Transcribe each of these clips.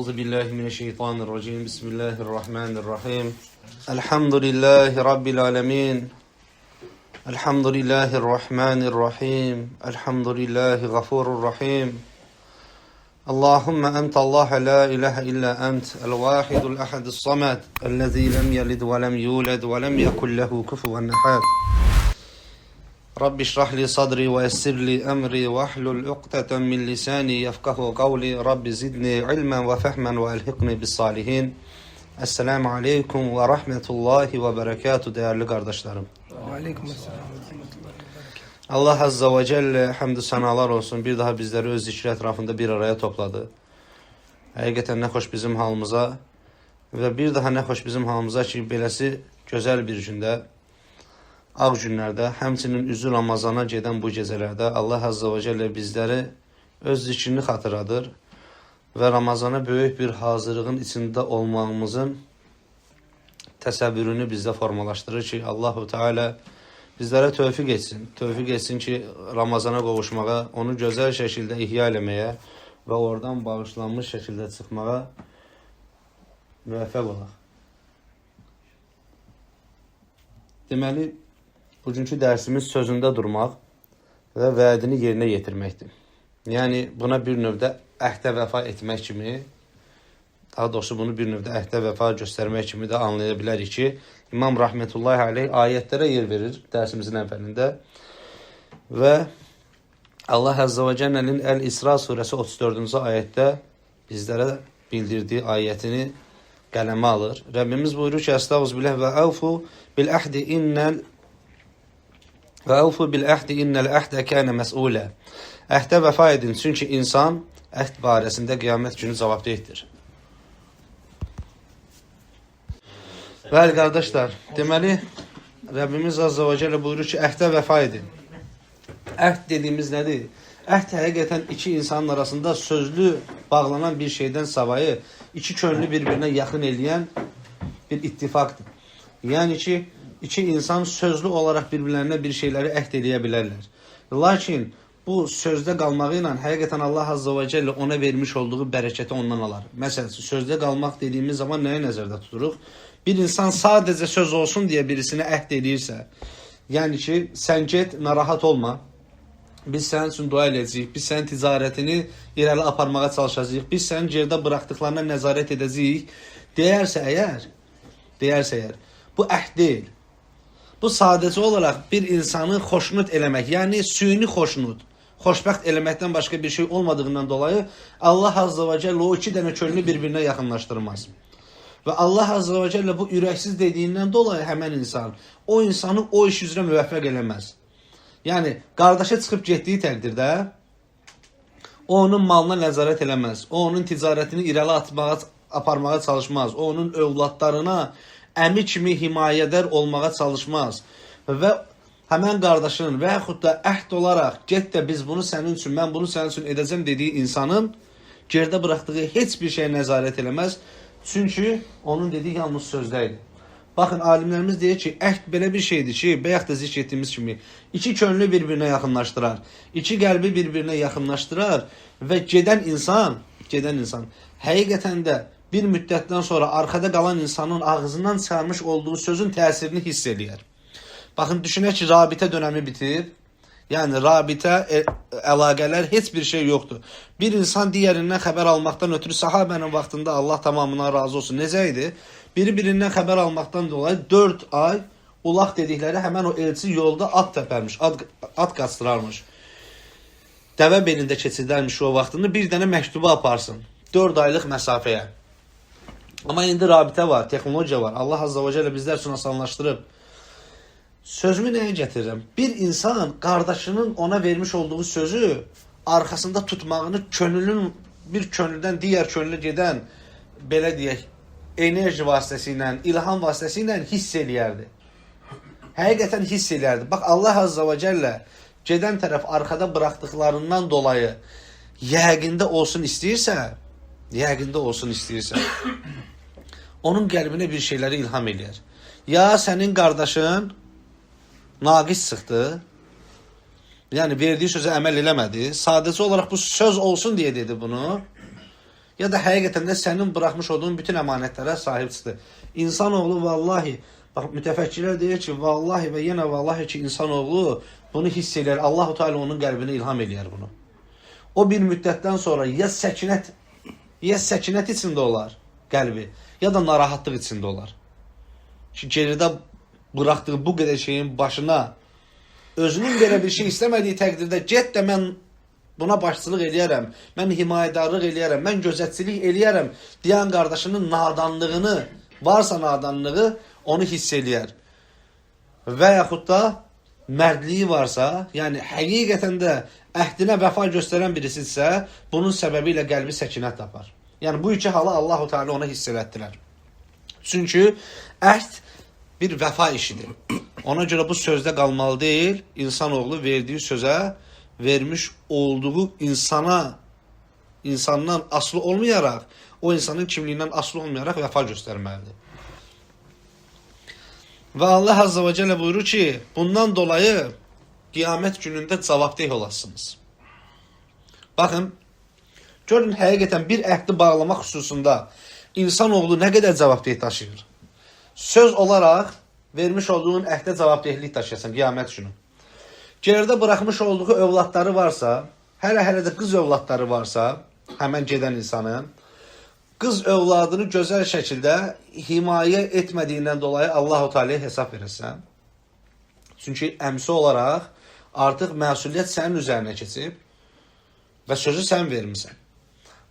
Euzu billahi mineşşeytanirracim. Bismillahirrahmanirrahim. Elhamdülillahi rabbil alamin. Elhamdülillahirrahmanirrahim. Elhamdülillahi gafurur rahim. Allahumme entallaha la ilahe illa ent el-vahidul ahadus samed ellezî lem yelid ve lem yulad ve lem yekun lehu kufuven ahad. Rabbi şrah li sadri ve yessir li emri ve ahlul uqdeten min lisani yefkahu kavli. Rabbi zidni ilmen ve fehmen ve elhiqni bis salihin. Esselamu aleyküm ve rahmetullahi ve berekatuhu değerli kardeşlerim. Aleykümselam. Allah Azza ve Celle hamdü sanalar olsun. Bir daha bizleri öz zikri etrafında bir araya topladı. Həqiqətən nə xoş bizim halımıza ve bir daha nə xoş bizim halımıza ki, beləsi gözəl bir gündə, ağ günlərdə, həmçinin üzü Ramazana gedən bu gecələrdə Allah Azza ve Celle bizləri öz zikrini xatırladır ve Ramazana böyük bir hazırlığın içində olmağımızın təsəvvürünü bizdə formalaşdırır ki, Allahu Teala bizlərə tövfiq etsin. Tövfiq etsin ki, Ramazana qovuşmağa, onu gözəl şəkildə ihya eləməyə və oradan bağışlanmış şəkildə çıxmağa müvəffəq olaq. Deməli, bugünkü dərsimiz sözündə durmaq və vədini yerinə yetirməkdir. Yəni, buna bir növdə əhdə vəfa etmək kimi, daha doğrusu bunu bir növdə əhdə vəfa göstərmək kimi də anlaya bilərik ki, İmam Rahmetullahi Aleyh ayətlərə yer verir dərsimizin əvvəlində və Allah Azza ve Celle'nin El-İsra surəsi 34-cü ayətdə bizlərə bildirdiyi ayətini qələmə alır. Rəbbimiz buyurur ki, Estağfirullah və əvfu bil əhdi innəl əhdə kənə məs'ulə. Əhdə vəfa edin, çünki insan əhd barəsində qiyamət günü cavabdehdir. Bəli, qardaşlar, deməli, Rəbbimiz Azza ve Celle buyurur ki, əhdə vəfa edin. Əhd dediyimiz nədir? Əhd həqiqətən iki insanın arasında sözlü bağlanan bir şeydən savayı iki könlü bir-birinə yaxın eləyən bir ittifaqdır. Yəni ki, iki insan sözlü olaraq bir-birlərinə bir şeyləri əhd eləyə bilərlər. Lakin bu sözdə qalmağı ilə həqiqətən Allah Azza ve Celle ona vermiş olduğu bərəkəti ondan alar. Məsələn, sözdə qalmaq dediyimiz zaman nəyə nəzərdə tuturuq? Bir insan sadəcə söz olsun deyə birisinə əhd eləyirsə, yəni ki, sən get, narahat olma, biz sənin üçün dua edəcəyik, biz sənin ticarətini irəli aparmağa çalışacağıq, biz sənin gerdə buraxdıqlarına nəzarət edəcəyik, deyərsə əgər, bu əhd deyil. Bu sadəcə olaraq bir insanı xoşnut eləmək, yəni süni xoşnut, xoşbəxt eləməkdən başqa bir şey olmadığından dolayı Allah Azza ve Celle o iki dənə könlü bir-birinə yaxınlaşdırmaz. Və Allah Azza ve Celle bu ürəksiz dediyindən dolayı həmən insan, o insanı o iş üzrə müvəffəq eləməz. Yəni, qardaşa çıxıb getdiyi təqdirdə, o onun malına nəzarət eləməz, o onun ticarətini irəli aparmağa çalışmaz, o onun övladlarına əmi kimi himayədar olmağa çalışmaz və həmən qardaşın və yaxud da əhd olaraq get də biz bunu sənin üçün, mən bunu sənin üçün edəcəm dediyi insanın gerdə buraxdığı heç bir şeyə nəzarət eləməz. Çünki onun dediyi yalnız sözdəydi. Baxın, alimlərimiz deyir ki, əhd belə bir şeydir ki, bayaq da zikr etdiyimiz kimi, iki könlü bir-birinə yaxınlaşdırar, iki qəlbi bir-birinə yaxınlaşdırar və gedən insan həqiqətən də bir müddətdən sonra arxada qalan insanın ağzından çıxarmış olduğu sözün təsirini hiss eləyər. Baxın, düşünək ki, rabitə dönəmi bitir. Yəni, rabitə, əlaqələr, heç bir şey yoxdur. Bir insan digərindən xəbər almaqdan ötürü sahabənin vaxtında Allah tamamına razı olsun. Necə idi? Biri-birindən xəbər almaqdan dolayı 4 ay ulaq dedikləri həmən o elçi yolda at təpərmiş, at qaçdırarmış. Dəvə belində keçirdərmiş o vaxtını, bir dənə məktubu aparsın. 4 aylıq məsafəyə. Amma indi rabitə var, texnologiya var. Allah Azza ve Celle bizlər üçün asanlaşdırıb. Sözümü nəyə gətirirəm? Bir insan qardaşının ona vermiş olduğu sözü arxasında tutmağını bir könüldən digər könülə gedən, belə deyək, enerji vasitəsilə, ilham vasitəsilə hiss eləyərdi. Həqiqətən hiss eləyərdi. Bax, Allah Azza ve Celle gedən tərəf arxada buraxdıqlarından dolayı yəqində olsun istəyirsə, onun qəlbinə bir şeyləri ilham eləyər. Ya sənin qardaşın naqis çıxdı, yəni verdiyi sözə əməl eləmədi, sadəcə olaraq bu söz olsun deyə dedi bunu, ya da həqiqətən də sənin buraxmış olduğun bütün əmanətlərə sahibçidir. İnsanoğlu vallahi, bax mütəfəkkirlər deyir ki, vallahi və yenə vallahi ki, insanoğlu bunu hiss eləyər. Allah-u Teala onun qəlbinə ilham eləyər bunu. O bir müddətdən sonra ya səkinət içində olar qəlbi, ya da narahatlıq içində olar. Ki, geridə bıraxdığı bu qədər şeyin başına özünün belə bir şey istəmədiyi təqdirdə get də mən buna başçılıq eləyərəm, mən himayədarlıq eləyərəm, mən gözətçilik eləyərəm deyən qardaşının nadanlığını, varsa nadanlığı onu hiss eləyər. Və yaxud da mərdliyi varsa, yəni həqiqətən də əhdinə vəfa göstərən birisidirsə, bunun səbəbi ilə qəlbi səkinət tapar. Yəni bu iki halı Allah-u Teala ona hiss elətdirər. Çünki əhd bir vəfa işidir. Ona görə bu sözdə qalmalı deyil, insanoğlu verdiyi sözə, vermiş olduğu insandan asılı olmayaraq, o insanın kimliyindən asılı olmayaraq vəfa göstərməlidir. Və Allah Azze ve Celle buyurur ki, bundan dolayı qiyamət günündə cavabdeh olasınız. Baxın, görün həqiqətən bir əhdi bağlamaq xüsusunda insanoğlu nə qədər cavabdeh daşıyır. Söz olaraq vermiş olduğun əhdə cavabdehlik daşıyasan qiyamət günü. Gerdə buraxmış olduğu övladları varsa, hələ də qız övladları varsa, həmən gedən insanın, qız övladını gözəl şəkildə himayə etmədiyindən dolayı Allah-u Teala'ya hesab verirsən. Çünki əmsi olaraq artıq məsuliyyət sənin üzərinə keçib və sözü sən vermirsən.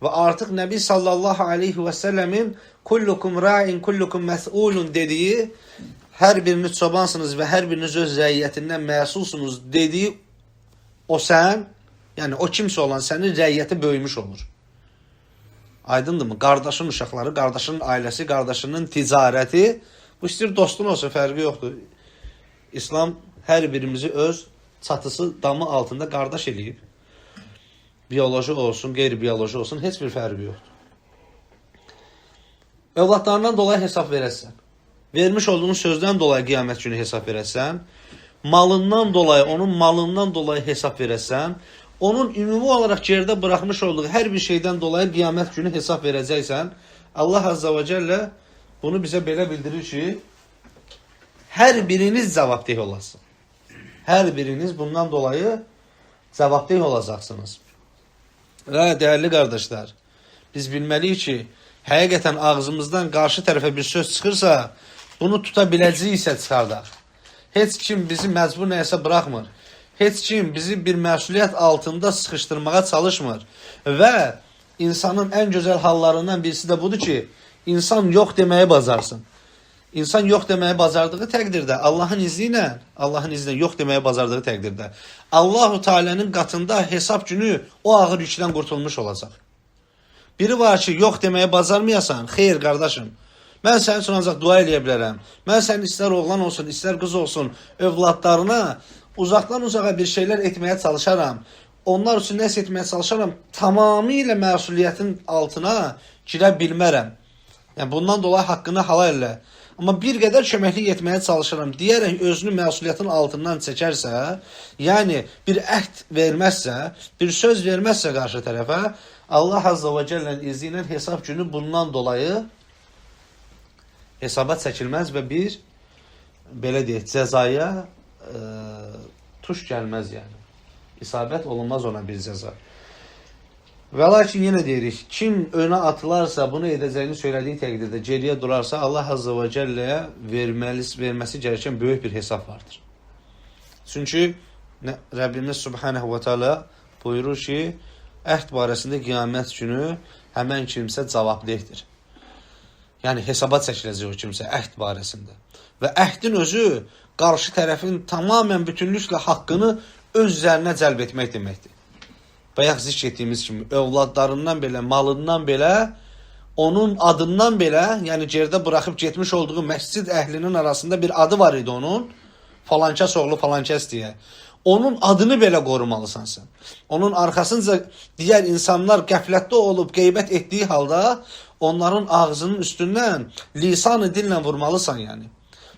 Və artıq Nəbi sallallahu aleyhi və səlləmin kullukum ra'in, kullukum məs'ulun dediyi, hər biriniz çobansınız və hər biriniz öz rəiyyətindən məsulsunuz dediyi o sən, yəni o kimsə olan sənin rəiyyəti böyümüş olur. Aydındırmı? Qardaşın uşaqları, qardaşının ailəsi, qardaşının ticarəti, bu istəyir dostun olsun, fərqi yoxdur. İslam hər birimizi öz çatısı, damı altında qardaş eləyib. Biyoloji olsun, qeyri-biyoloji olsun, heç bir fərqi yoxdur. Övladlarından dolayı hesab verəsən. Vermiş olduğun sözdən dolayı qiyamət günü hesab verəsən. Malından dolayı, onun malından dolayı hesab verəsən. Onun ümumi olaraq gerdə buraxmış olduğu hər bir şeydən dolayı qiyamət günü hesab verəcəksən. Allah Azze ve Celle bunu bizə belə bildirir ki, hər biriniz cavabdeh olasın. Hər biriniz bundan dolayı cavabdeh olacaqsınız. Və dəyərli qardaşlar, biz bilməliyik ki, həqiqətən ağzımızdan qarşı tərəfə bir söz çıxırsa, bunu tuta biləcəyiksə çıxardaq. Heç kim bizi məcbur nəyəsə buraxmır. Heç kim bizi bir məsuliyyət altında sıxışdırmağa çalışmır. Və insanın ən gözəl hallarından birisi də budur ki, insan yox deməyi bacarsın. İnsan yox deməyi bacardığı təqdirdə, Allahın izni ilə yox deməyi bacardığı təqdirdə, Allah-u Teala'nın qatında hesab günü o ağır yükdən qurtulmuş olacaq. Biri var ki, yox deməyi bacarmayasan, xeyr qardaşım, mən sənin üçün ancaq dua eləyə bilərəm. Mən sənin istər oğlan olsun, istər qız olsun, övladlarına uzaqdan uzağa bir şeylər etməyə çalışaram. Onlar üçün nəsə etməyə çalışaram. Tamamilə məsuliyyətin altına girə bilmərəm. Yəni, bundan dolayı haqqını halal elə. Amma bir qədər köməklik etməyə çalışıram deyərək özünü məsuliyyətin altından çəkərsə, yəni bir əhd verməzsə, bir söz verməzsə qarşı tərəfə, Allah Azze ve Celle'nin izni ilə hesab günü bundan dolayı hesaba çəkilməz və bir, belə deyək, cəzaya tuş gəlməz yəni. İsabət olunmaz ona bir cəza. Və lakin yenə deyirik, kim önə atılarsa, bunu edəcəyini söylədiyi təqdirdə geriyə durarsa, Allah Azze ve Celle'yə verməsi gerəkən böyük bir hesab vardır. Çünki Rəbbimiz Subhanahu ve Teala buyurur ki, əhd barəsində qiyamət günü həmən kimsə cavabdehdir. Yəni hesaba çəkiləcək o kimsə əhd barəsində. Və əhdin özü qarşı tərəfin tamamən bütünlüklə haqqını öz üzərinə cəlb etmək deməkdir. Bayaq zikr etdiyimiz kimi, övladlarından belə, malından belə, onun adından belə, yəni gerdə buraxıb getmiş olduğu məscid əhlinin arasında bir adı var idi onun, falankəs oğlu falankəs deyə. Onun adını belə qorumalısan sən. Onun arxasınca digər insanlar qəflətdə olub qeybət etdiyi halda, onların ağzının üstündən lisan-ı dillə vurmalısan yəni.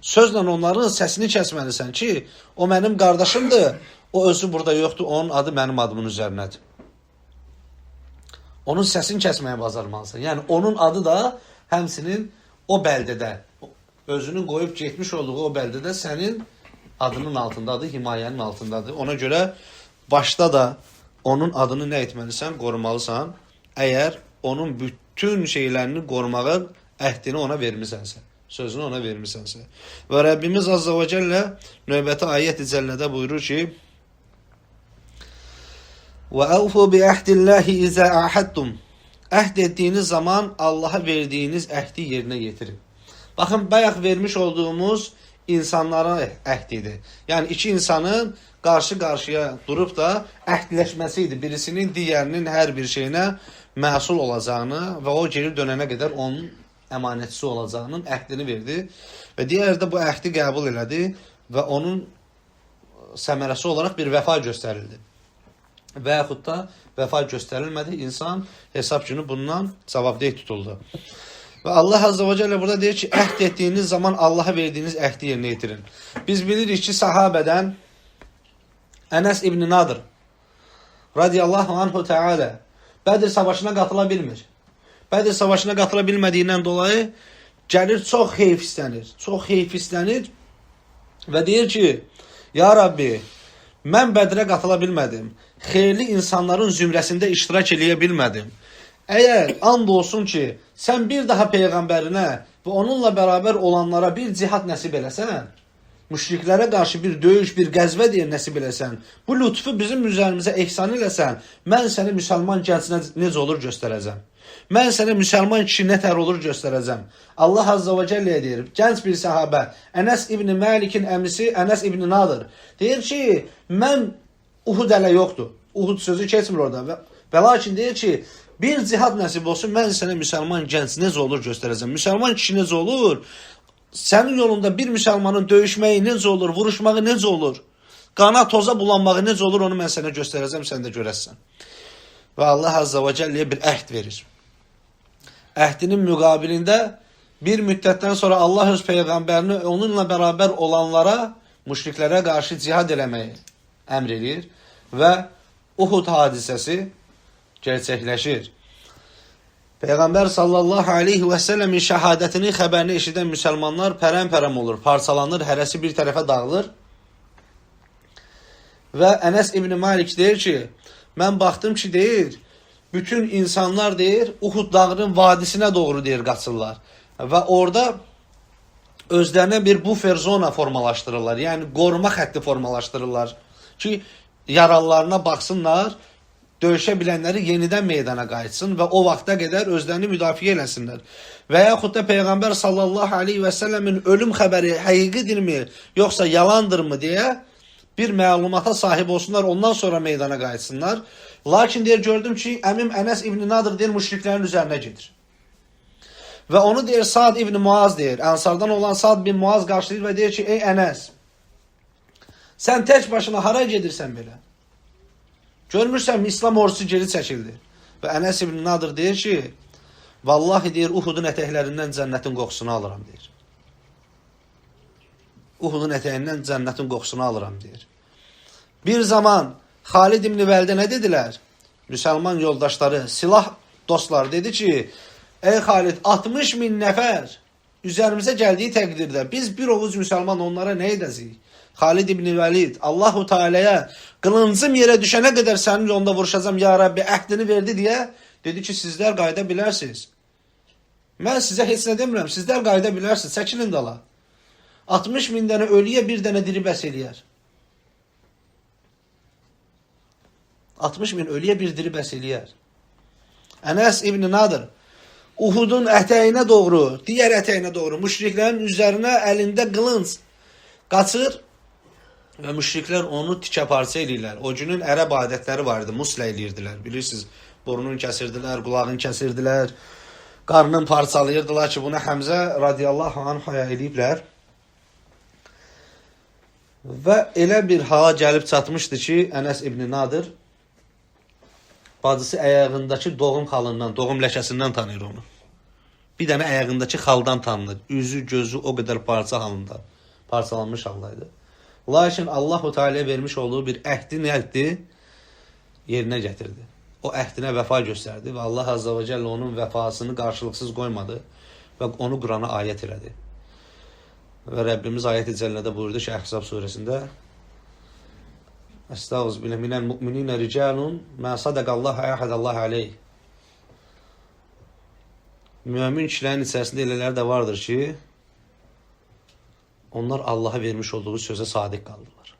Sözlə onların səsini kəsməlisən ki, o mənim qardaşımdır, o özü burada yoxdur, onun adı mənim adımın üzərinədir. onun səsini kəsməyə bacarmalısan. Yəni onun adı da həmsinin o bəldədə, özünün qoyub getmiş olduğu o bəldədə sənin adının altındadır, himayənin altındadır. Ona görə başda da onun adını nə etməlisən, qorumalısan. Əgər onun bütün şeylərini qorumağa əhdini ona vermisənsə, sözünü ona vermisənsə. Və Rəbbimiz Azza və Cəllə növbəti ayət-i cəllədə buyurur ki: وَأَوْفُوا بِأَحْدِ اللّٰهِ اِذَا أَحَدْتُمْ Əhd etdiyiniz zaman Allaha verdiyiniz əhdi yerinə getirin. Baxın, bayaq vermiş olduğumuz insanlara əhd idi. Yəni iki insanın qarşı-qarşıya durub da əhdləşməsi idi. Birisinin digərinin hər bir şeyinə məsul olacağını və o geri dönənə qədər onun əmanətçisi olacağının əhdini verdi. Və digəri də bu əhdi qəbul elədi və onun səmərəsi olaraq bir vəfa göstərildi. Və yaxud da vəfa göstərilmədi, insan hesab günü bundan cavabdeh tutuldu. Və Allah Azza və Cəllə burada deyir ki, əhd etdiyiniz zaman Allaha verdiyiniz əhdi yerinə yetirin. Biz bilirik ki, sahabədən Ənəs ibn Nadir radiyallahu anhu teala Bədir savaşına qatıla bilmir. Bədir savaşına qatıla bilmədiyindən dolayı gəlir, çox heyfislənir və deyir ki, Ya Rabbi, mən Bədirə qatıla bilmədim. Xeyirli insanların zümrəsində iştirak eləyə bilmədim. Əgər and olsun ki, sən bir daha Peyğəmbərinə və onunla bərabər olanlara bir cihad nəsib eləsən, müşriklərə qarşı bir döyüş, bir qəzvə deyə nəsib eləsən, bu lütfu bizim üzərimizə ehsan eləsən, mən səni müsəlman gəncinə necə olur göstərəcəm. Mən sənə müsəlman kişi nətər olur göstərəcəm. Allah Azza və Cəlləyə deyir, gənc bir səhabə, Ənəs ibn Məlikin əmisi Ənəs ibn Nadir, deyir ki, mən Uhud hələ yoxdur. Uhud sözü keçmir orada. Və lakin deyir ki, bir cihad nəsib olsun, mən sənə müsəlman gənc necə olur göstərəcəm. Müsəlman kişi necə olur? Sənin yolunda bir müsəlmanın döyüşməyi necə olur? Vuruşmağı necə olur? Qana toza bulanmağı necə olur? Onu mən sənə göstərəcəm, sən də görəsən. Və Allah Azza və Cəlləyə bir əhd verir. Əhdinin müqabilində bir müddətdən sonra Allah öz Peyğəmbərini onunla bərabər olanlara, müşriklərə qarşı cihad eləməyi əmr edir və Uhud hadisəsi gerçəkləşir. Peyğəmbər sallallahu aleyhi və səlləmin şəhadətini, xəbərini eşidən müsəlmanlar pərəm-pərəm olur, parçalanır, hərəsi bir tərəfə dağılır. Və Ənəs ibn Malik deyir ki, mən baxdım ki, deyir, bütün insanlar deyir, Uhud dağının vadisinə doğru deyir, qaçırlar. Və orada özlərinə bir bufer zona formalaşdırırlar, yəni qoruma xətti formalaşdırırlar ki, yaralılarına baxsınlar, döyüşə bilənləri yenidən meydana qayıtsın və o vaxta qədər özlərini müdafiə eləsinlər. Və yaxud da Peyğəmbər sallallahu aleyhi və səlləmin ölüm xəbəri həqiqidirmi, yoxsa yalandırmı deyə bir məlumata sahib olsunlar, ondan sonra meydana qayıtsınlar. Lakin deyir, gördüm ki, əmim Ənəs ibn Nadir deyir, müşriklərin üzərinə gedir. Və onu deyir, Sa'd ibn Muaz deyir, Ənsardan olan Sa'd bin Muaz qarşılayır və deyir ki, ey Ənəs, sən tək başına hara gedirsən belə? Görmürsən, İslam ordusu geri çəkildi. Və Ənəs ibn Nadir deyir ki, vallahi deyir, Uhudun ətəklərindən cənnətin qoxusunu alıram deyir. Uhudun ətəyindən cənnətin qoxusunu alıram deyir. Bir zaman Xalid ibn Vəldə nə dedilər? Müsəlman yoldaşları, silah dostlar dedi ki, ey Xalid, 60 min nəfər üzərimizə gəldiyi təqdirdə biz bir oğuz müsəlman onlara nə edəcəyik? Xalid ibn Vəlid, Allahu Teala'ya qılıncım yerə düşənə qədər sənin yolunda vuruşacam, ya Rabbi, əhdini verdi deyə, dedi ki, sizlər qayda bilərsiniz. Mən sizə heç nə demirəm, sizlər qayda bilərsiniz, çəkinin dala. 60 min dənə ölüyə bir dənə diri bəs eləyər. 60 min ölüyə bir diri bəs eləyər. Ənəs ibn Nadir Uhudun ətəyinə doğru, digər ətəyinə doğru, müşriklərin üzərinə əlində qılınc qaçır və müşriklər onu tikə parça eləyirlər. O günün ərəb adətləri vardı, muslə eləyirdilər. Bilirsiniz, burnunu kəsirdilər, qulağını kəsirdilər, qarnını parçalayırdılar ki, bunu Həmzə radiyallahu anh haya eləyiblər. Və elə bir hala gəlib çatmışdı ki, Ənəs ibn Nadir bacısı əyağındakı doğum xalından, doğum ləkəsindən tanıyır onu. Bir dənə əyağındakı xaldan tanınır. Üzü, gözü o qədər parça halında, parçalanmış haldaydı. Lakin Allahu Teala vermiş olduğu bir əhdi nəldi yerinə gətirdi. o əhdinə vəfa göstərdi və Allah Azza və Cəllə onun vəfasını qarşılıqsız qoymadı və onu Qurana ayət elədi. Və Rəbbimiz ayət-i cəllədə buyurdu ki, Əhzab surəsində Estağfirullah minəl mu'mininə ricalun mə sadaqallahu əhədallahu aleyh. Mümin kişilərin içərisində elələri də vardır ki, onlar Allaha vermiş olduğu sözə sadiq qaldılar.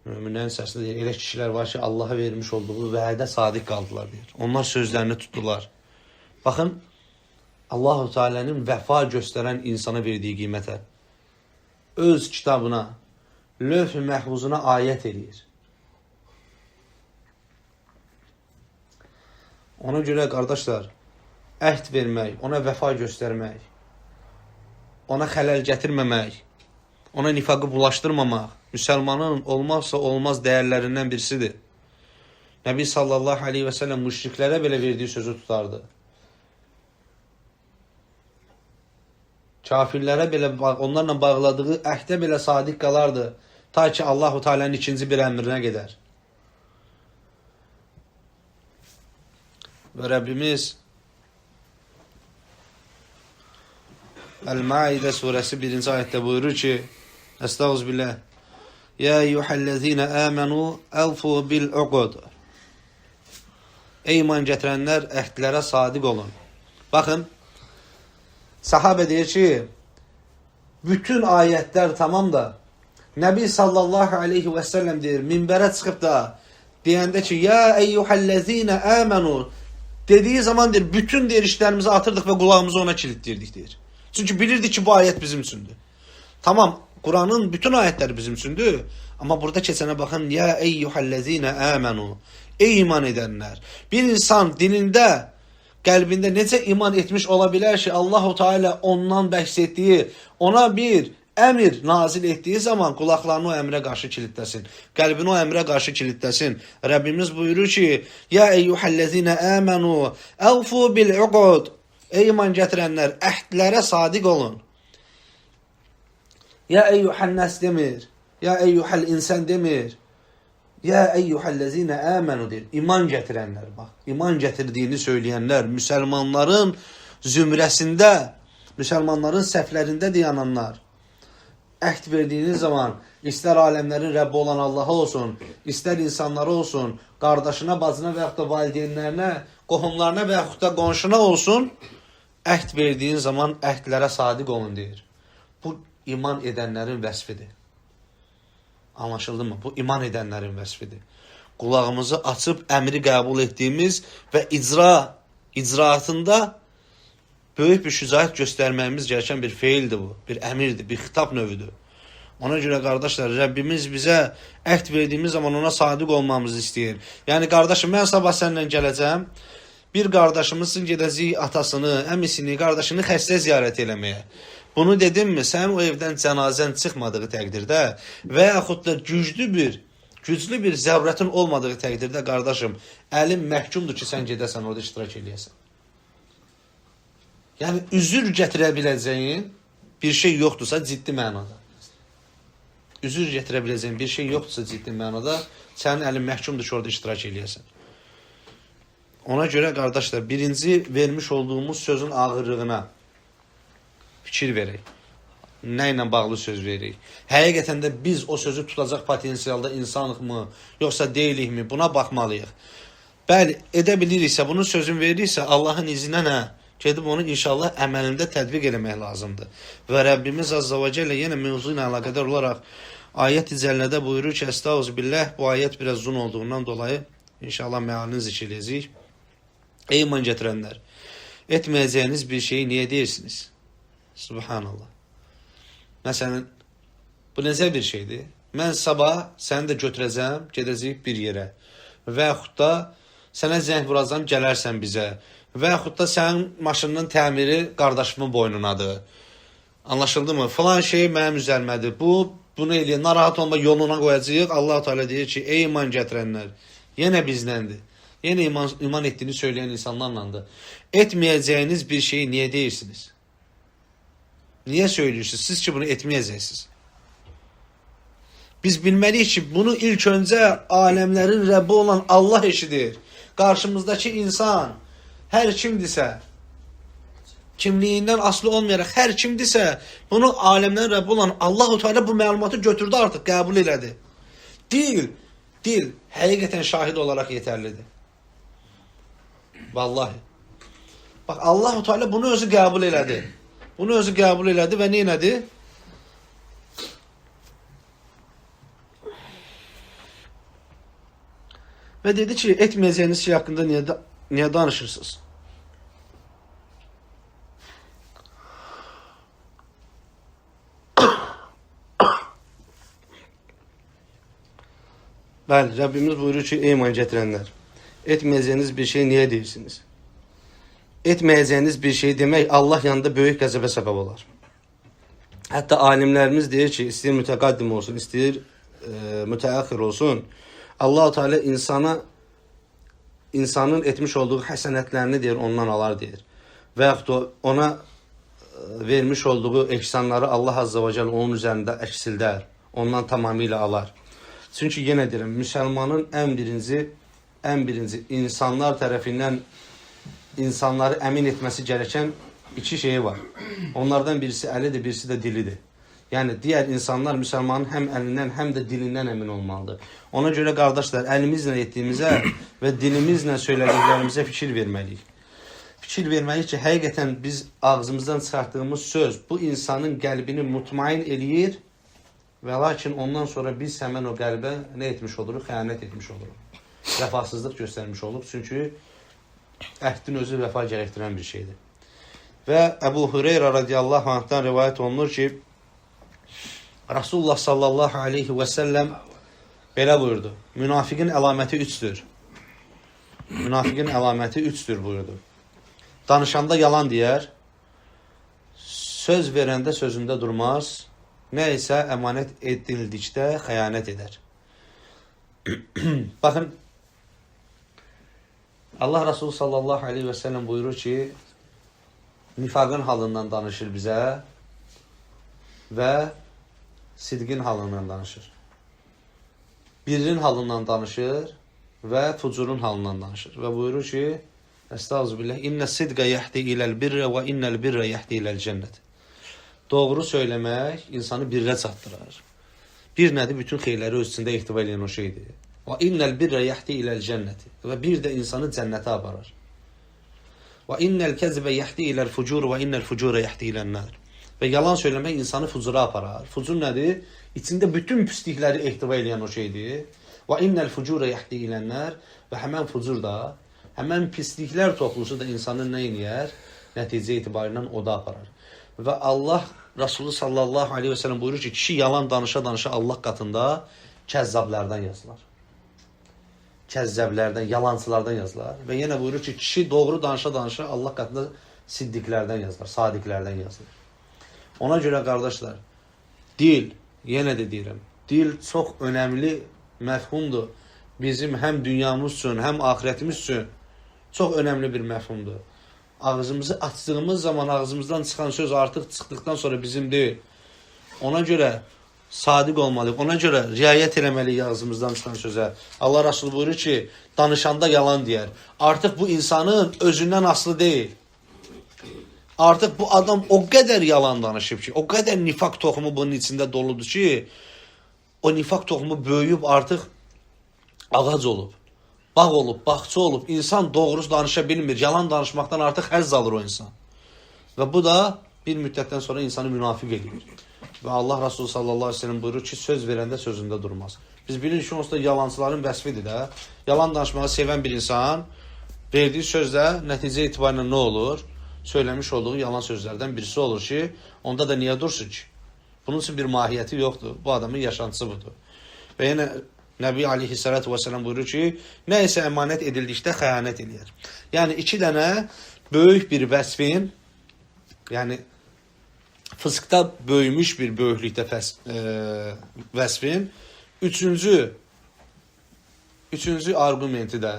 Müminlərin içərisində deyir, elə kişilər var ki, Allaha vermiş olduğu vədə sadiq qaldılar deyir. Onlar sözlərini tutdular. Baxın, Allah-u Teala'nın vəfa göstərən insana verdiyi qiymətə, öz kitabına, lövh-i məhfuzuna ayət edir. Ona görə qardaşlar, əhd vermək, ona vəfa göstərmək, ona xələl gətirməmək, ona nifaqı bulaşdırmamaq, müsəlmanın olmazsa olmaz dəyərlərindən birisidir. Nəbi sallallahu aleyhi və səlləm müşriklərə belə verdiyi sözü tutardı. Kafirlərə belə, onlarla bağladığı əhdə belə sadiq qalardı, ta ki Allah-u Teala'nın ikinci bir əmrinə gedər. Və Rəbbimiz Əl-Maidə surəsi 1-ci ayətdə buyurur ki, Estağfirullah, Ya eyyuhəl-ləzīnə əmənu əlfu bil-uqud. Ey iman gətirənlər, əhdlərə sadiq olun. Baxın, sahabə deyir ki, bütün ayətlər tamam da, Nəbi sallallahu aleyhi və səlləm deyir, minbərə çıxıb da, deyəndə ki, Ya eyyuhəl-ləzīnə əmənu, dediyi zaman deyir, bütün deyirişlərimizi atırdıq və qulağımızı ona kilitdirdik deyir. Çünki bilirdik ki, bu ayət bizim üçündür. Tamam, Quranın bütün ayətləri bizim üçündür. Amma burada keçənə baxın, Ya eyyuhəl-ləzīnə əmənu, ey iman edənlər. Bir insan dilində, qəlbində necə iman etmiş ola bilər ki, Allah-u Teala ondan bəhs etdiyi, ona bir əmir nazil etdiyi zaman qulaqlarını o əmrə qarşı kilitləsin. Qəlbini o əmrə qarşı kilitləsin. Rəbbimiz buyurur ki, Ya eyyuhəl-ləzīnə əmənu, əlfu bil-uqud. Ey iman gətirənlər, əhdlərə sadiq olun. Ya eyyuhəl-nəs demir. Ya eyyuhəl-insən demir. Ya eyyuhəl-ləzīnə əmənu deyir. İman gətirənlər, bax. İman gətirdiyini söyləyənlər, müsəlmanların zümrəsində, müsəlmanların səhvlərində dayananlar. Əhd verdiyiniz zaman, istər aləmlərin Rəbbi olan Allaha olsun, istər insanlara olsun, qardaşına, bacına və yaxud da valideynlərinə, qohumlarına və yaxud da qonşuna olsun, əhd verdiyin zaman əhdlərə sadiq olun deyir. Bu, iman edənlərin vəsfidir. Anlaşıldı mı? Bu, iman edənlərin vəsfidir. Qulağımızı açıb əmri qəbul etdiyimiz və icraatında böyük bir şücaət göstərməyimiz gerəkən bir feildir bu. Bir əmirdir, bir xitab növüdür. Ona görə qardaşlar, Rəbbimiz bizə əhd verdiyimiz zaman ona sadiq olmamızı istəyir. Yəni, qardaşım, mən sabah səninlə gələcəm, bir qardaşımızın gedəcək atasını, əmisini, qardaşını xəstə ziyarət eləməyə. Bunu dedim mi, sənin o evdən cənazən çıxmadığı təqdirdə və yaxud da güclü bir zərurətin olmadığı təqdirdə, qardaşım, əlin məhkumdur ki, sən gedəsən, orada iştirak eləyəsən. Yəni, üzür gətirə biləcəyin bir şey yoxdursa ciddi mənada. Üzür gətirə biləcəyin bir şey yoxdursa ciddi mənada, sənin əlin məhkumdur ki, orada iştirak eləyəsən. Ona görə, qardaşlar, birinci vermiş olduğumuz sözün ağırlığına fikir verək. Nə ilə bağlı söz veririk? Həqiqətən də biz o sözü tutacaq potensialda insanıq mı, yoxsa deyilik mi? Buna baxmalıyıq. Bəli, edə biliriksə, bunun sözün veririksə, Allahın izinə nə? Gedib onu inşallah əməlində tətbiq eləmək lazımdır. Və Rəbbimiz Azza və Cəllə yenə mövzu ilə əlaqədar olaraq ayət-i cəllədə buyurur ki, Estağfirullah, bu ayət biraz uzun olduğundan dolayı inşallah məalini zikr edəcəyik. Ey iman gətirənlər, etməyəcəyiniz bir şeyi niyə deyirsiniz? Subhanallah. Məsələn, bu necə bir şeydir? Mən sabah səni də götürəcəm, gedəcəyik bir yerə. Və yaxud da sənə zəng vuracam, gələrsən bizə. Və yaxud da sənin maşının təmiri qardaşımın boynunadır. Anlaşıldı mı? Falan şey mənim üzərimədir. Bunu eləyək, narahat olma, yoluna qoyacaq. Allah-u Teala deyir ki, ey iman gətirənlər, yenə bizləndir. Yenə iman etdiyini söyləyən insanlarlandır. Etməyəcəyiniz bir şeyi niyə deyirsiniz? Niyə söylüyorsunuz? Siz ki bunu etməyəcəksiniz. Biz bilməliyik ki, bunu ilk öncə aləmlərin Rəbbi olan Allah eşidir. Qarşımızdakı insan hər kimdirsə, kimliyindən asılı olmayaraq hər kimdirsə, bunu aləmlərin Rəbbi olan Allah-u Teala bu məlumatı götürdü artıq, qəbul elədi. Dil həqiqətən şahid olaraq yetərlidir. Vallahi. Bax, Allah-u Teala bunu özü qəbul elədi. Bunu özü qəbul elədi və nə elədi? Və dedi ki, etməyəcəyiniz şey haqqında niyə danışırsınız? Bəli, Rəbbimiz buyurur ki, ey iman gətirənlər, etməyəcəyiniz bir şey niyə deyirsiniz? Etməyəcəyiniz bir şey demək Allah yanında böyük qəzəbə səbəb olar. Hətta alimlərimiz deyir ki, istəyir mütəqaddim olsun, istəyir mütəəxir olsun, Allah-u Teala insanın etmiş olduğu həsənətlərini deyir, ondan alar deyir. Və yaxud ona vermiş olduğu ehsanları Allah Azza və Cəl onun üzərində əksildər, ondan tamamilə alar. Çünki yenə deyirəm, müsəlmanın ən birinci insanlar tərəfindən insanları əmin etməsi gerəkən iki şeyi var. Onlardan birisi əlidir, birisi də dilidir. Yəni, digər insanlar müsəlmanın həm əlindən, həm də dilindən əmin olmalıdır. Ona görə, qardaşlar, əlimizlə etdiyimizə və dilimizlə söylədiklərimizə fikir verməliyik. Fikir verməliyik ki, həqiqətən biz ağzımızdan çıxartdığımız söz bu insanın qəlbini mutmain eləyir və lakin ondan sonra biz həmən o qəlbə nə etmiş oluruq? Xəyanət etmiş oluruq. Vəfasızlıq göstərmiş oluruq. Çünki əhdin özü vəfa gərəkdirən bir şeydir. Və Əbu Hüreyrə radiyallahu anhdan rivayət olunur ki, Rasulullah sallallahu aleyhi və səlləm belə buyurdu. Münafiqin əlaməti üçdür. Münafiqin əlaməti üçdür buyurdu. Danışanda yalan deyər, söz verəndə sözündə durmaz, nə isə əmanət edildikdə xəyanət edər. Baxın, Allah Resulü sallallahu aleyhi və səlləm buyurur ki, nifaqın halından danışır bizə və sidqin halından danışır. Birrin halından danışır və fucurun halından danışır. Və buyurur ki, Estağfirullah, İnnə sidqə yəhdi iləl birrə və innəl birrə yəhdi iləl cənnət. Doğru söyləmək insanı birrə çatdırır. Bir nədir? Bütün xeyirləri öz içində ihtiva edən o şeydir. Və innəl birrə yəhdi iləl cənnəti. Və bir də insanı cənnətə aparır. Və innəl kəzbə yəhdi iləl fucur və innəl fucurə yəhdi iləl nər. Və yalan söyləmək insanı fucura aparar. Fucur nədir? İçində bütün pislikləri ehtiva edən o şeydir. Və innəl fucurə yəhdi iləl nər. Və həmən fucur da, həmən pisliklər toplusu da insanın nə eləyər? Nəticə etibarilə o da aparar. Və Allah Resulü sallallahu aleyhi və səlləm buyurur ki, kişi yalan danışa-danışa Allah qatında kəzzablərdən yazılar. Kəzzəblərdən, yalancılardan yazılar. Və yenə buyurur ki, kişi doğru danışa-danışa Allah qatında siddiqlərdən yazılar, sadiqlərdən yazılar. Ona görə, qardaşlar, dil, yenə də deyirəm, dil çox önəmli məfhumdur. Bizim həm dünyamız üçün, həm axirətimiz üçün çox önəmli bir məfhumdur. Ağzımızı açdığımız zaman ağzımızdan çıxan söz artıq çıxdıqdan sonra bizim deyil. Ona görə sadiq olmalıyıq. Ona görə riayət eləməliyik ağzımızdan çıxan sözə. Allah Resulü buyurur ki, danışanda yalan deyər. Artıq bu insanın özündən asılı deyil. Artıq bu adam o qədər yalan danışıb ki, o qədər nifaq toxumu bunun içində doludur ki, o nifaq toxumu böyüyüb artıq ağac olub, bağ olub, bağça olub. İnsan doğrusu danışa bilmir. Yalan danışmaqdan artıq həzz alır o insan. Və bu da bir müddətdən sonra insanı münafiq edir. Və Allah Resulü sallallahu aleyhi ve sellem buyurur ki, söz verəndə sözündə durmaz. Biz bilirik ki, onsuz da yalancıların vəsfidir də. Yalan danışmağı sevən bir insan verdiyi sözdə nəticə etibarıyla nə olur? Söyləmiş olduğu yalan sözlərdən birisi olur ki, onda da niyə dursun ki? Bunun üçün bir mahiyyəti yoxdur. Bu adamın yaşantısı budur. Və yenə Nəbi aleyhissalatu vesselam buyurur ki, nə isə əmanət edildikdə xəyanət eləyər. Yəni, iki dənə böyük bir vəsfin, yəni fıskda böyümüş bir böyüklükdə vəsfin, üçüncü argumenti də,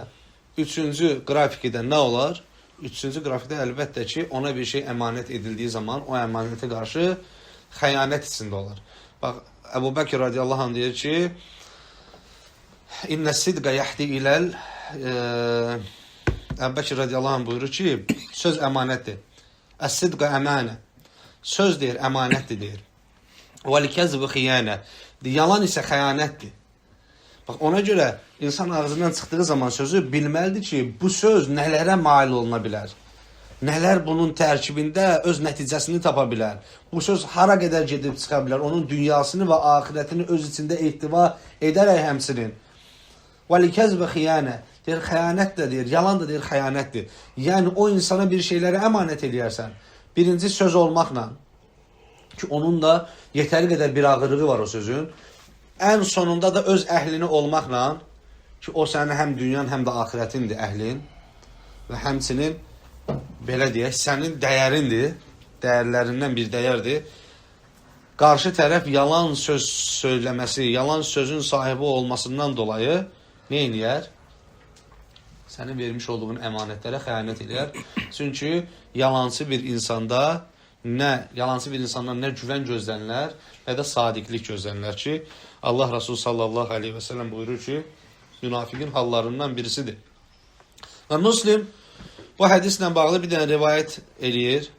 üçüncü qrafiki də nə olar? Üçüncü qrafikdə əlbəttə ki, ona bir şey əmanət edildiyi zaman o əmanətə qarşı xəyanət içində olar. Bax, Əbu Bəkir radiyallahu anh deyir ki, İnnə sidqə yəhdi iləl Əbu Bəkir radiyallahu anh buyurur ki, söz əmanətdir. Əs-sidqə əmanə. Söz deyir, əmanətdir deyir. Vəl-kəzbü xiyanə. Yalan isə xəyanətdir. Bax, ona görə insan ağzından çıxdığı zaman sözü bilməlidir ki, bu söz nələrə mail oluna bilər. Nələr bunun tərkibində öz nəticəsini tapa bilər. Bu söz hara qədər gedib çıxa bilər. Onun dünyasını və axirətini öz içində ehtiva edərək həmsinin. Vəl-kəzbü xiyanə. Deyir, xəyanət də deyir, yalan da deyir, xəyanətdir. Yəni, o insana bir şeyləri əmanət edərsən. Birinci söz olmaqla, ki, onun da yetəri qədər bir ağırlığı var o sözün. Ən sonunda da öz əhlini olmaqla, ki, o sənin həm dünyan, həm də axirətindir əhlin və həmçinin, belə deyək, sənin dəyərindir, dəyərlərindən bir dəyərdir. Qarşı tərəf yalan söz söyləməsi, yalan sözün sahibi olmasından dolayı nə edir? Sənin vermiş olduğun əmanətlərə xəyanət edir. Çünki yalancı bir insandan nə güvən gözlənilər, nə də sadiqlik gözlənilər ki, Allah Resulü sallallahu aleyhi və səlləm buyurur ki, münafiqin hallarından birisidir. Və Müslim bu hədislə bağlı bir dənə rivayət eləyir,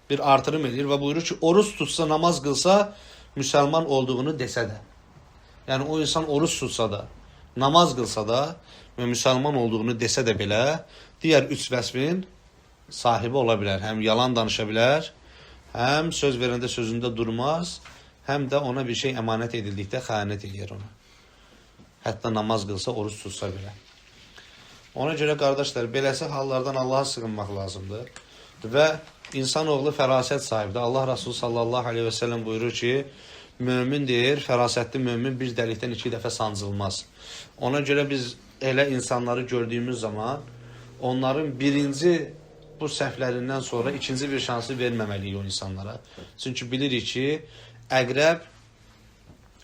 bir artırım eləyir və buyurur ki, oruç tutsa, namaz qılsa, müsəlman olduğunu desə də. Yəni, o insan oruç tutsa da, namaz qılsa da və müsəlman olduğunu desə də belə, digər üç vəsfin sahibi ola bilər. Həm yalan danışa bilər, həm söz verəndə sözündə durmaz, həm də ona bir şey əmanət edildikdə xəyanət edir ona. Hətta namaz qılsa, oruç tutsa belə. Ona görə, qardaşlar, beləsi hallardan Allaha sığınmaq lazımdır. Və insanoğlu fərasət sahibdir. Allah Resulü sallallahu aleyhi və səlləm buyurur ki, mömin deyir, fərasətli mömin bir dəlikdən 2 dəfə sancılmaz. Ona görə biz elə insanları gördüyümüz zaman, onların birinci bu səhvlərindən sonra ikinci bir şansı verməməliyik o insanlara. Çünki bilirik ki, əqrəb,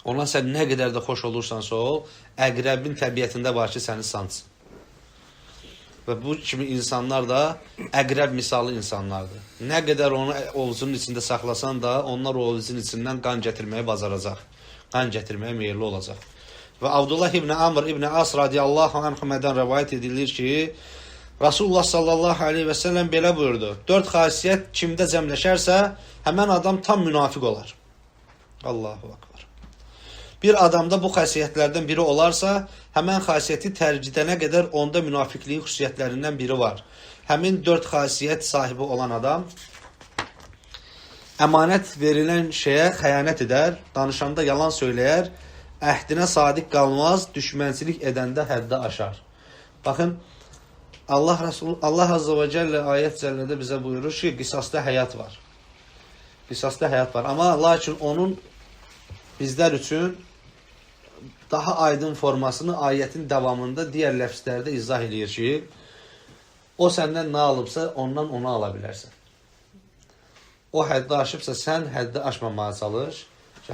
ona sən nə qədər də xoş olursansa ol, əqrəbin təbiətində var ki, səni sansın. Və bu kimi insanlar da əqrəb misalı insanlardır. Nə qədər onu ovuzun içində saxlasan da, onlar o ovuzun içindən qan gətirməyə bacaracaq. Qan gətirməyə meyilli olacaq. Və Abdullah ibn Amr ibn As radiyallahu anhümədən rəvayət edilir ki, Rasulullah sallallahu aleyhi və səlləm belə buyurdu. 4 xasiyyət kimdə cəmləşərsə, həmən adam tam münafiq olar. Allahu akbar. Bir adamda bu xasiyyətlərdən biri olarsa, həmən xasiyyəti tərcidənə qədər onda münafiqliyin xüsusiyyətlərindən biri var. Həmin 4 xasiyyət sahibi olan adam əmanət verilən şeyə xəyanət edər, danışanda yalan söyləyər, əhdinə sadiq qalmaz, düşmənçilik edəndə həddə aşar. Baxın, Allah Azze və Cəllə ayət cəllədə bizə buyurur ki, qisasda həyat var. Qisasda həyat var. Amma lakin onun bizlər üçün daha aydın formasını ayətin davamında digər ləfslərdə izah edir ki, o səndən nə alıbsa, ondan onu ala bilərsən. O həddi aşıbsa, sən həddi aşmamağa çalış.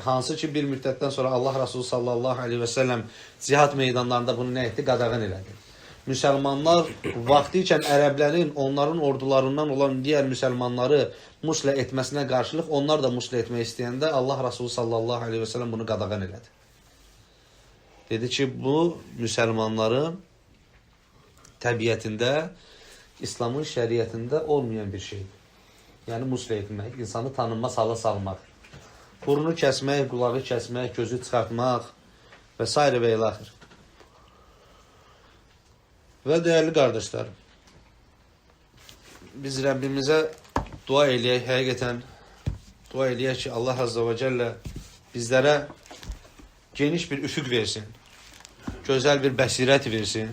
Hansı ki, bir müddətdən sonra Allah Resulü sallallahu aleyhi və səlləm cihad meydanlarında bunu nə etdi? Qadağan elədi. Müsəlmanlar vaxtı ikən ərəblərin, onların ordularından olan digər müsəlmanları muslə etməsinə qarşılıq, onlar da muslə etmək istəyəndə Allah Resulü sallallahu aleyhi və səlləm bunu qadağan elədi. Dedi ki, bu müsəlmanların təbiətində, İslamın şəriətində olmayan bir şeydir. Yəni muslə etmək, insanı tanınmaz hala salmaq, burnu kəsmək, qulağı kəsmək, gözü çıxartmaq və s. və ilaxır. Və dəyərli qardaşlarım, biz Rəbbimizə dua eləyək, həqiqətən dua eləyək ki, Allah Azze və Cəllə bizlərə geniş bir üfüq versin, gözəl bir bəsirət versin.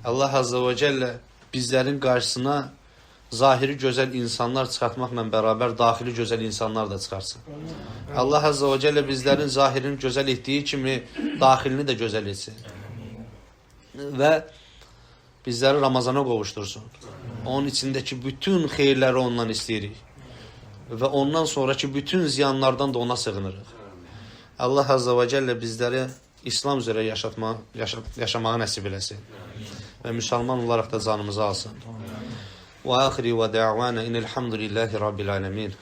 Allah Azze və Cəllə bizlərin qarşısına zahiri gözəl insanlar çıxartmaqla bərabər daxili gözəl insanlar da çıxarsın. Allah Azze və Cəllə bizlərin zahirini gözəl etdiyi kimi daxilini də gözəl etsin. Və bizləri Ramazana qovuştursun. Onun içindəki bütün xeyirləri ondan istəyirik. Və ondan sonraki bütün ziyanlardan da ona sığınırıq. Allah Azze və Cəllə bizləri İslam üzrə yaşamağı nəsib eləsin. Və müsəlman olaraq da canımızı alsın. Və axiri və də'vana inəlhamdülillahi rabbil alemin.